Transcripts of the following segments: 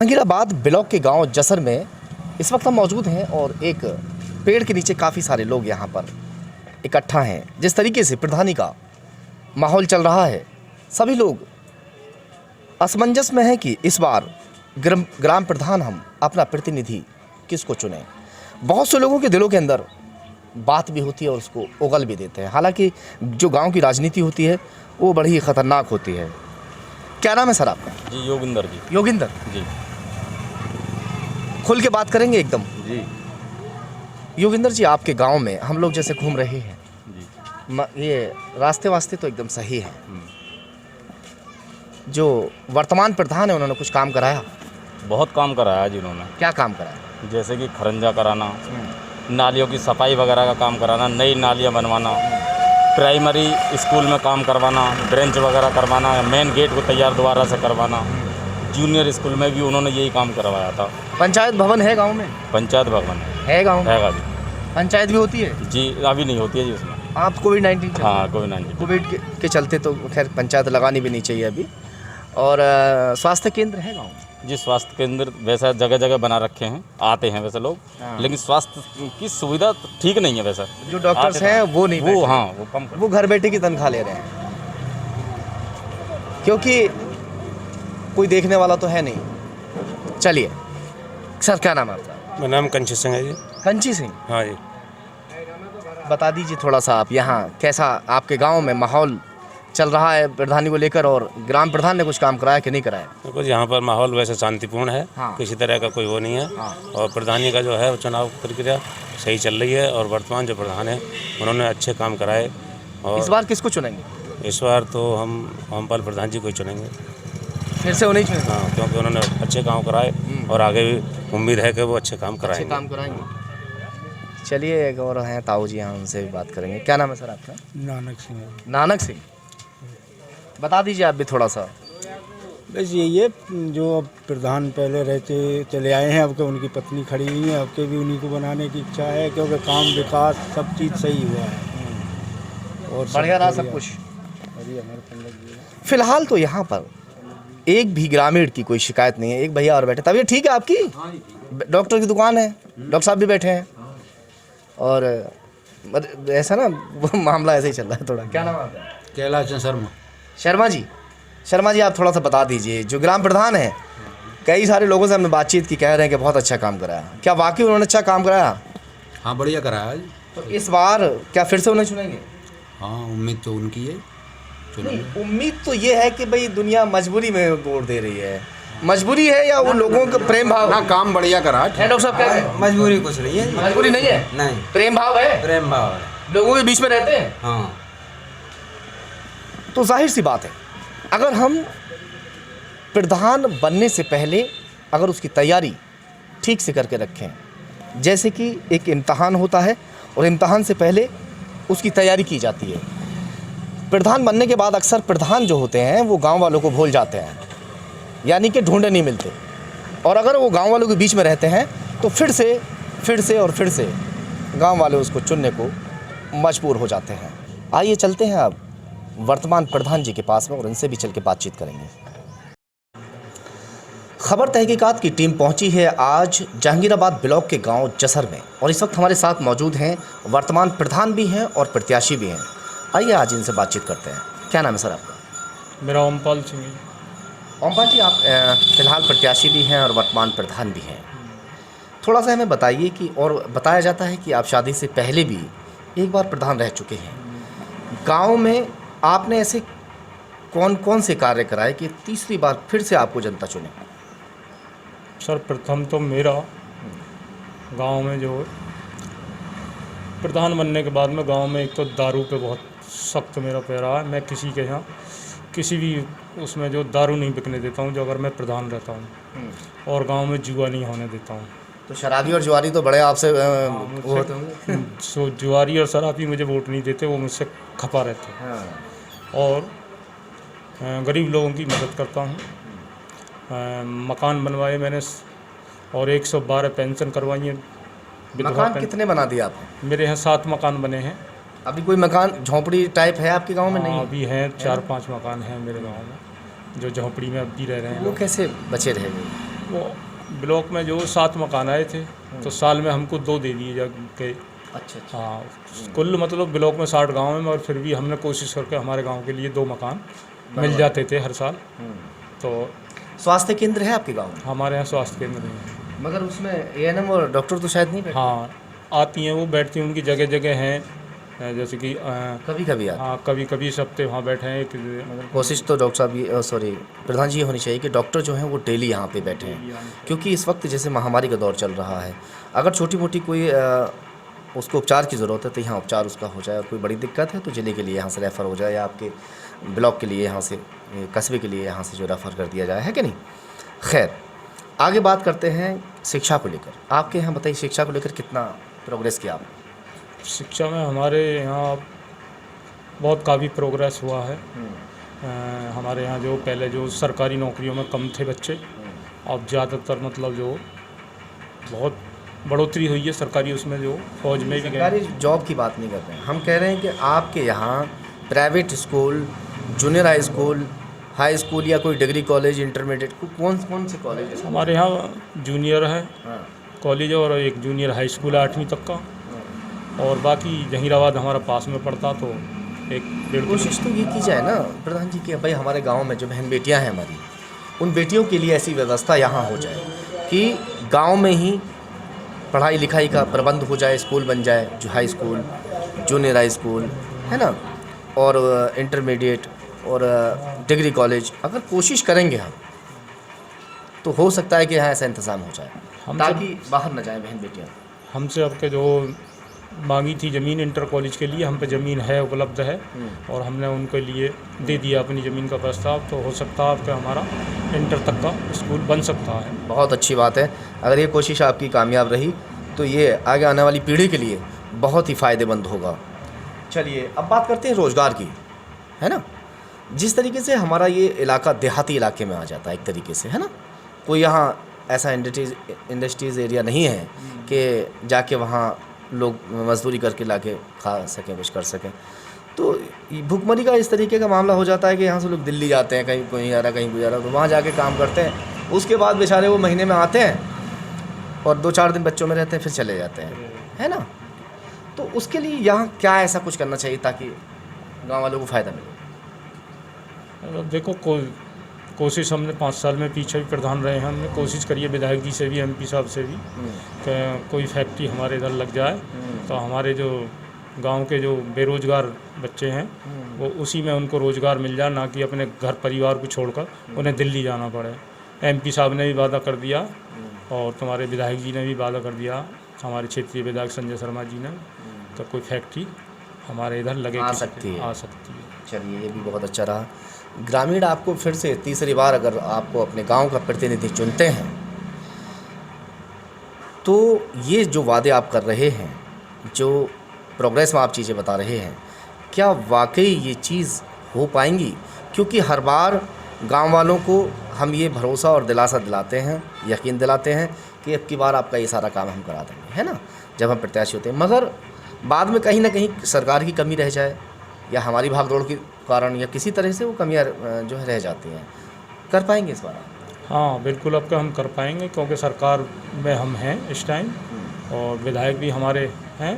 Jahangirabad block के गांव जसर में इस वक्त हम मौजूद हैं और एक पेड़ के नीचे काफ़ी सारे लोग यहां पर इकट्ठा हैं। जिस तरीके से प्रधानी का माहौल चल रहा है, सभी लोग असमंजस में हैं कि इस बार ग्राम प्रधान हम अपना प्रतिनिधि किसको चुनें। बहुत से लोगों के दिलों के अंदर बात भी होती है और उसको उगल भी देते हैं। हालांकि जो गाँव की राजनीति होती है वो बड़ी ही ख़तरनाक होती है। क्या नाम है सर आपका? जी योगिंदर जी। योगिंदर जी खुल के बात करेंगे एकदम। जी योगिंदर जी, आपके गांव में हम लोग जैसे घूम रहे हैं, जी ये रास्ते वास्ते तो एकदम सही है। जो वर्तमान प्रधान है उन्होंने कुछ काम कराया? बहुत काम कराया जी उन्होंने। क्या काम कराया? जैसे कि खरंजा कराना, नालियों की सफाई वगैरह का काम कराना, नई नालियाँ बनवाना, प्राइमरी स्कूल में काम करवाना, ब्रेंच वगैरह करवाना, मेन गेट को तैयार दोबारा से करवाना। जूनियर स्कूल में भी उन्होंने यही काम करवाया था। पंचायत भवन है गांव में? पंचायत भवन है गांव में? हैगा जी। पंचायत भी होती है जी अभी नहीं होती है जी उसमें। आप कोविड-19 हाँ कोविड-19 के चलते तो खैर पंचायत लगानी भी नहीं चाहिए अभी। और स्वास्थ्य केंद्र है गाँव में? जी स्वास्थ्य केंद्र वैसा जगह जगह बना रखे हैं, आते हैं वैसे लोग, लेकिन स्वास्थ्य की सुविधा ठीक नहीं है। वैसा जो डॉक्टर्स हैं वो नहीं, वो हाँ वो कम वो घर बैठे की तनख्वाह ले रहे हैं, क्योंकि कोई देखने वाला तो है नहीं। चलिए सर, क्या नाम है आपका? मेरा नाम कंची सिंह है जी। कंची सिंह, हाँ जी। बता दीजिए थोड़ा सा आप यहाँ कैसा आपके गांव में माहौल चल रहा है प्रधानी को लेकर, और ग्राम प्रधान ने कुछ काम कराया कि नहीं कराया? देखो यहाँ पर माहौल वैसे शांतिपूर्ण है। हाँ। किसी तरह का कोई वो नहीं है। हाँ। और प्रधानी का जो है वो चुनाव प्रक्रिया सही चल रही है और वर्तमान जो प्रधान है उन्होंने अच्छे काम कराए। और इस बार किसको चुनेंगे? इस बार तो हम ओमपाल प्रधान जी को ही चुनेंगे। फिर से उन्हें चुनेंगे? हाँ, क्योंकि उन्होंने अच्छे काम कराए और आगे भी उम्मीद है कि वो अच्छे काम अच्छे कराएंगे। काम कराएंगे। चलिए एक और हैं ताऊ जी, यहाँ उनसे भी बात करेंगे। क्या नाम है सर आपका? नानक सिंह है। नानक सिंह, बता दीजिए आप भी थोड़ा सा। बस यही है, जो अब प्रधान पहले रहते चले आए हैं, अब के उनकी पत्नी खड़ी हुई है, अब के भी उन्हीं को बनाने की इच्छा है, क्योंकि काम विकास सब चीज़ सही हुआ है और बढ़िया रहा सब कुछ। फिलहाल तो यहाँ पर एक भी ग्रामीण की कोई शिकायत नहीं है। एक भैया और बैठे। तबीयत ठीक है आपकी? डॉक्टर की दुकान है, डॉक्टर साहब भी बैठे हैं, और ऐसा ना वो मामला ऐसे ही चल रहा है थोड़ा। क्या नाम है आपका? कैलाश शर्मा। शर्मा जी, शर्मा जी आप थोड़ा सा बता दीजिए, जो ग्राम प्रधान है, कई सारे लोगों से हमने बातचीत की, कह रहे हैं कि बहुत अच्छा काम कराया। क्या वाकई उन्होंने अच्छा काम कराया? हाँ बढ़िया कराया जी। तो इस बार क्या फिर से उन्हें चुनेंगे? हाँ उम्मीद तो उनकी है। नहीं, उम्मीद तो ये है कि भाई दुनिया मजबूरी में वोट दे रही है। मजबूरी है या वो लोगों का प्रेम भाव ना काम बढ़िया करा है? डॉक्टर साहब क्या है? मजबूरी कुछ नहीं है। मजबूरी नहीं है, नहीं, प्रेम भाव है। प्रेम भाव है। लोगों के बीच में रहते हैं हाँ, तो जाहिर सी बात है, अगर हम प्रधान बनने से पहले अगर उसकी तैयारी ठीक से करके रखें, जैसे कि एक इम्तहान होता है और इम्तहान से पहले उसकी तैयारी की जाती है। प्रधान बनने के बाद अक्सर प्रधान जो होते हैं वो गांव वालों को भूल जाते हैं, यानी कि ढूंढे नहीं मिलते, और अगर वो गांव वालों के बीच में रहते हैं तो फिर से गांव वाले उसको चुनने को मजबूर हो जाते हैं। आइए चलते हैं अब वर्तमान प्रधान जी के पास में और इनसे भी चल के बातचीत करेंगे। खबर तहकीकात की टीम पहुंची है आज जहांगीराबाद ब्लॉक के गांव जसर में, और इस वक्त हमारे साथ मौजूद हैं वर्तमान प्रधान भी हैं और प्रत्याशी भी हैं। आइए आज इनसे बातचीत करते हैं। क्या नाम है सर आपका? मेरा ओमपाल सिंह है। ओमपाल जी, आप फिलहाल प्रत्याशी भी हैं और वर्तमान प्रधान भी हैं। थोड़ा सा हमें बताइए कि, और बताया जाता है कि आप शादी से पहले भी एक बार प्रधान रह चुके हैं। गाँव में आपने ऐसे कौन कौन से कार्य कराए कि तीसरी बार फिर से आपको जनता चुने? सर प्रथम तो मेरा गांव में जो प्रधान बनने के बाद में गांव में एक तो दारू पे बहुत सख्त मेरा पैरा है। मैं किसी के यहाँ किसी भी उसमें जो दारू नहीं बिकने देता हूँ, जो अगर मैं प्रधान रहता हूँ, और गांव में जुआ नहीं होने देता हूँ। तो शराबी और जुआरी तो बड़े आपसे वो होते होंगे। सो जुआरी और शराबी मुझे वोट नहीं देते, वो मुझसे खपा रहते हैं। हाँ। और गरीब लोगों की मदद करता हूँ। मकान बनवाए मैंने और 112 पेंशन करवाई है। मकान कितने बना दिए आपने? मेरे यहाँ 7 मकान बने हैं। अभी कोई मकान झोंपड़ी टाइप है आपके गांव में? नहीं अभी हैं 4-5 मकान हैं मेरे गांव में, जो झोंपड़ी में अब भी रह रहे हैं वो लोग। कैसे बचे रह गए? वो ब्लॉक में जो 7 मकान आए थे तो साल में हमको 2 दे दिए जाके। अच्छा अच्छा। हाँ, कुल मतलब ब्लॉक में 60 गांव हैं, मगर फिर भी हमने कोशिश करके हमारे गांव के लिए 2 मकान मिल जाते थे हर साल। तो स्वास्थ्य केंद्र है आपके गांव में? हमारे यहाँ स्वास्थ्य केंद्र नहीं है। मगर उसमें एएनएम और डॉक्टर तो शायद नहीं बैठते? हाँ, आती हैं, वो बैठती हैं, उनकी जगह जगह हैं, जैसे कि कभी कभी आते हाँ कभी कभी इस हफ्ते वहाँ बैठे हैं। कोशिश तो डॉक्टर साहब ये सॉरी प्रधान जी ये होनी चाहिए कि डॉक्टर जो हैं वो डेली यहाँ पे बैठे हैं, क्योंकि इस वक्त जैसे महामारी का दौर चल रहा है, अगर छोटी मोटी कोई उसको उपचार की ज़रूरत है तो यहाँ उपचार उसका हो जाए, और कोई बड़ी दिक्कत है तो ज़िले के लिए यहाँ से रेफ़र हो जाए, या आपके ब्लॉक के लिए यहाँ से, कस्बे के लिए यहाँ से जो रेफ़र कर दिया जाए, है कि नहीं। खैर, आगे बात करते हैं शिक्षा को लेकर। आपके यहाँ बताइए, शिक्षा को लेकर कितना प्रोग्रेस किया आपने? शिक्षा में हमारे यहाँ बहुत काफ़ी प्रोग्रेस हुआ है। हमारे यहाँ जो पहले जो सरकारी नौकरियों में कम थे बच्चे, अब ज़्यादातर मतलब जो बहुत बढ़ोतरी हुई है सरकारी, उसमें जो फौज में भी गए। सरकारी जॉब की बात नहीं कर रहे हैं, हम कह रहे हैं कि आपके यहाँ private school, junior high school या कोई डिग्री कॉलेज, इंटरमीडिएट, कौन कौन से कॉलेज है? हमारे यहाँ जूनियर है हाँ। कॉलेज और एक जूनियर हाई स्कूल है 8वीं तक का, और बाकी जहीराबाद हमारा पास में पड़ता, तो 1-1.5 कोशिश तो ये की जाए ना प्रधान जी कि भाई हमारे गांव में जो बहन बेटियां हैं हमारी, उन बेटियों के लिए ऐसी व्यवस्था यहाँ हो जाए कि गांव में ही पढ़ाई लिखाई का प्रबंध हो जाए, स्कूल बन जाए, जो high school, junior high school है ना, और इंटरमीडिएट और डिग्री कॉलेज। अगर कोशिश करेंगे हम तो हो सकता है कि यहाँ ऐसा इंतज़ाम हो जाए ताकि बाहर न जाए बहन बेटियाँ। हमसे अब के जो मांगी थी ज़मीन इंटर कॉलेज के लिए, हम पे ज़मीन है, उपलब्ध है, और हमने उनके लिए दे दिया अपनी ज़मीन का प्रस्ताव, तो हो सकता है आपका हमारा इंटर तक का स्कूल बन सकता है। बहुत अच्छी बात है। अगर ये कोशिश आपकी कामयाब रही तो ये आगे आने वाली पीढ़ी के लिए बहुत ही फ़ायदेमंद होगा। चलिए अब बात करते हैं रोज़गार की, है ना। जिस तरीके से हमारा ये इलाका देहाती इलाके में आ जाता है एक तरीके से, है ना, कोई यहाँ ऐसा इंडस्ट्रीज़ एरिया नहीं है कि जाके वहाँ लोग मजदूरी करके लाके खा सकें, कुछ कर सकें। तो भुखमरी का इस तरीके का मामला हो जाता है कि यहाँ से लोग दिल्ली जाते हैं, कहीं कोई आ रहा कहीं कोई आ रहा, तो वहाँ जाके काम करते हैं। उसके बाद बेचारे वो महीने में आते हैं और 2-4 दिन बच्चों में रहते हैं, फिर चले जाते हैं, है ना। तो उसके लिए यहाँ क्या ऐसा कुछ करना चाहिए ताकि गाँव वालों को फ़ायदा मिले? देखो कोशिश हमने 5 साल में पीछे भी प्रधान रहे हैं, हमने कोशिश करी है विधायक जी से भी, MP साहब से भी, कि कोई फैक्ट्री हमारे इधर लग जाए, तो हमारे जो गांव के जो बेरोज़गार बच्चे हैं वो उसी में उनको रोज़गार मिल जाए, ना कि अपने घर परिवार को छोड़कर उन्हें दिल्ली जाना पड़े। MP साहब ने भी वादा कर दिया और तुम्हारे विधायक जी ने भी वादा कर दिया, हमारे क्षेत्रीय विधायक संजय शर्मा जी ने, तो कोई फैक्ट्री हमारे इधर लगे आ सकती है। चलिए ये भी बहुत अच्छा रहा। ग्रामीण आपको फिर से तीसरी बार अगर आपको अपने गांव का प्रतिनिधि चुनते हैं तो ये जो वादे आप कर रहे हैं, जो प्रोग्रेस में आप चीज़ें बता रहे हैं, क्या वाकई ये चीज़ हो पाएंगी? क्योंकि हर बार गांव वालों को हम ये भरोसा और दिलासा दिलाते हैं, यकीन दिलाते हैं कि अब की बार आपका ये सारा काम हम करा देंगे, है ना, जब हम प्रत्याशी होते हैं, मगर बाद में कहीं ना कहीं सरकार की कमी रह जाए या हमारी भागदौड़ के कारण या किसी तरह से वो कमियाँ जो है रह जाती हैं। कर पाएंगे इस बार? हाँ बिल्कुल, अब का हम कर पाएंगे, क्योंकि सरकार में हम हैं इस टाइम, और विधायक भी हमारे हैं।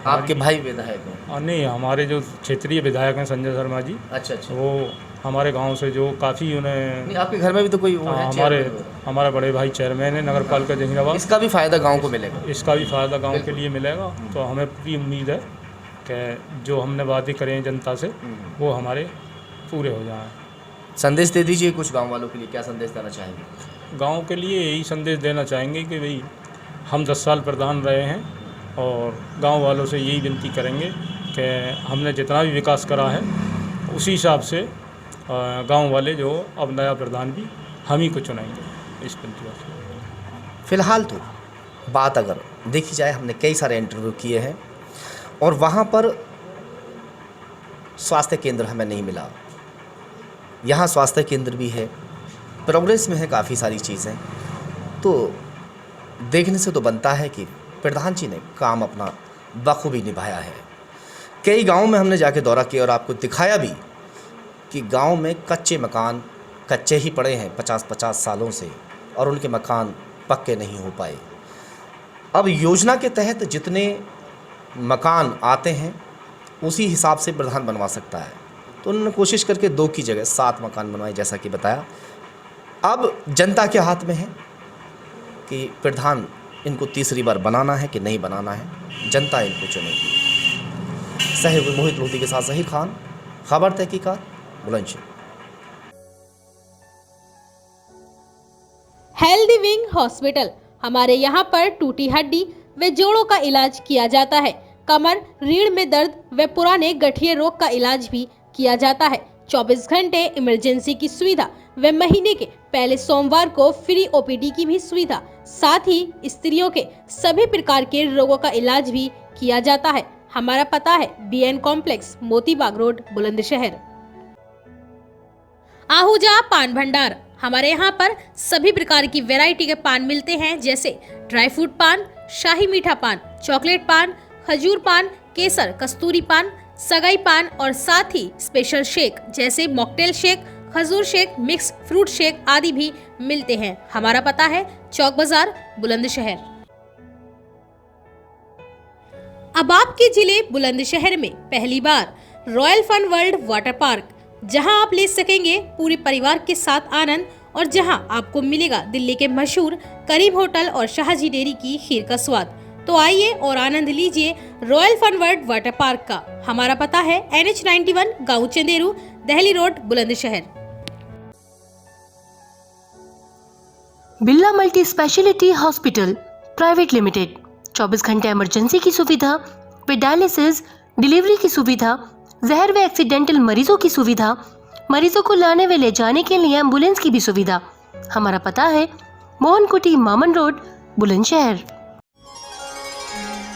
आपके भाई विधायक हैं? नहीं, हमारे जो क्षेत्रीय विधायक हैं संजय शर्मा जी, अच्छा, वो हमारे गांव से जो काफ़ी उन्हें, नहीं आपके घर में भी तो कोई वो है? हमारे बड़े भाई चेयरमैन है नगर पालिका जहीराबाद। इसका भी फ़ायदा गाँव को मिलेगा? इसका भी फ़ायदा गाँव के लिए मिलेगा। तो हमें पूरी उम्मीद है कि जो हमने वादे करे हैं जनता से वो हमारे पूरे हो जाएँ। संदेश दे दीजिए कुछ गांव वालों के लिए, क्या संदेश देना चाहेंगे? गांव के लिए यही संदेश देना चाहेंगे कि भाई हम 10 साल प्रधान रहे हैं, और गांव वालों से यही विनती करेंगे कि हमने जितना भी विकास करा है उसी हिसाब से गांव वाले जो अब नया प्रधान भी हम ही को चुनेंगे। इस विनती से फ़िलहाल तो बात अगर देखी जाए, हमने कई सारे इंटरव्यू किए हैं और वहाँ पर स्वास्थ्य केंद्र हमें नहीं मिला। यहाँ स्वास्थ्य केंद्र भी है, प्रोग्रेस में है काफ़ी सारी चीज़ें, तो देखने से तो बनता है कि प्रधान जी ने काम अपना बखूबी निभाया है। कई गांव में हमने जाके दौरा किया और आपको दिखाया भी कि गांव में कच्चे मकान कच्चे ही पड़े हैं 50-50 सालों से, और उनके मकान पक्के नहीं हो पाए। अब योजना के तहत जितने मकान आते हैं उसी हिसाब से प्रधान बनवा सकता है, तो उन्होंने कोशिश करके 2 की जगह 7 मकान बनवाए, जैसा कि बताया। अब जनता के हाथ में है कि प्रधान इनको तीसरी बार बनाना है कि नहीं बनाना है, जनता इनको चुनेगी। सहयोग मोहित लोधी के साथ ज़हीर खान, खबर तहकीकात, बुलंदशहर। हेल्दी विंग हॉस्पिटल, हमारे यहाँ पर टूटी हड्डी व जोड़ों का इलाज किया जाता है। कमर, रीढ़ में दर्द व पुराने गठिया रोग का इलाज भी किया जाता है। 24 घंटे इमरजेंसी की सुविधा व महीने के पहले सोमवार को फ्री ओपीडी की भी सुविधा। साथ ही स्त्रियों के सभी प्रकार के रोगों का इलाज भी किया जाता है। हमारा पता है BN complex, Motibagh road, Bulandshahr. Ahuja पान भंडार, हमारे यहाँ पर सभी प्रकार की वैरायटी के पान मिलते हैं, जैसे ड्राई फ्रूट पान, शाही मीठा पान, चॉकलेट पान, खजूर पान, केसर, कस्तूरी पान, सगाई पान और साथ ही स्पेशल शेक जैसे मॉकटेल शेक, खजूर शेक, मिक्स फ्रूट शेक आदि भी मिलते हैं। हमारा पता है चौक बाजार, बुलंदशहर। अब आपके जिले बुलंदशहर में पहली बार royal fun world water park, जहां आप ले सकेंगे पूरे परिवार के साथ आनंद और जहां आपको मिलेगा दिल्ली के मशहूर करीम होटल और शाहजी डेयरी की खीर का स्वाद। तो आइए और आनंद लीजिए royal fun world water park का। हमारा पता है NH91, गांव Chanderu, Delhi road, Bulandshahr. Birla multi speciality hospital private limited, 24 घंटे इमरजेंसी की सुविधा, विद डायलिसिस, डिलीवरी की सुविधा, जहर व एक्सीडेंटल मरीजों की सुविधा, मरीजों को लाने व ले जाने के लिए एम्बुलेंस की भी सुविधा। हमारा पता है मोहनकुटी, मामन रोड, बुलंदशहर।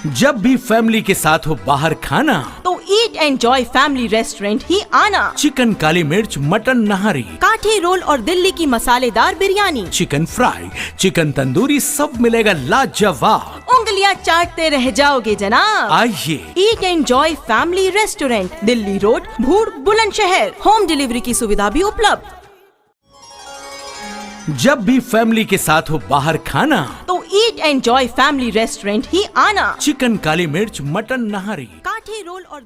जब भी फैमिली के साथ हो बाहर खाना तो ईट एंजॉय फैमिली रेस्टोरेंट ही आना। चिकन काली मिर्च, मटन नहारी, काठी रोल और दिल्ली की मसालेदार biryani, chicken fry, chicken tandoori, सब मिलेगा लाजवाब। उंगलियां चाटते रह जाओगे जनाब। आइए, eat enjoy family restaurant, Delhi road, Bhud, Bulandshahr. Home delivery की सुविधा भी उपलब्ध। जब भी फैमिली के साथ हो बाहर खाना तो ईट एंजॉय फैमिली रेस्टोरेंट ही आना। चिकन काली मिर्च, मटन नहारी, काठी रोल और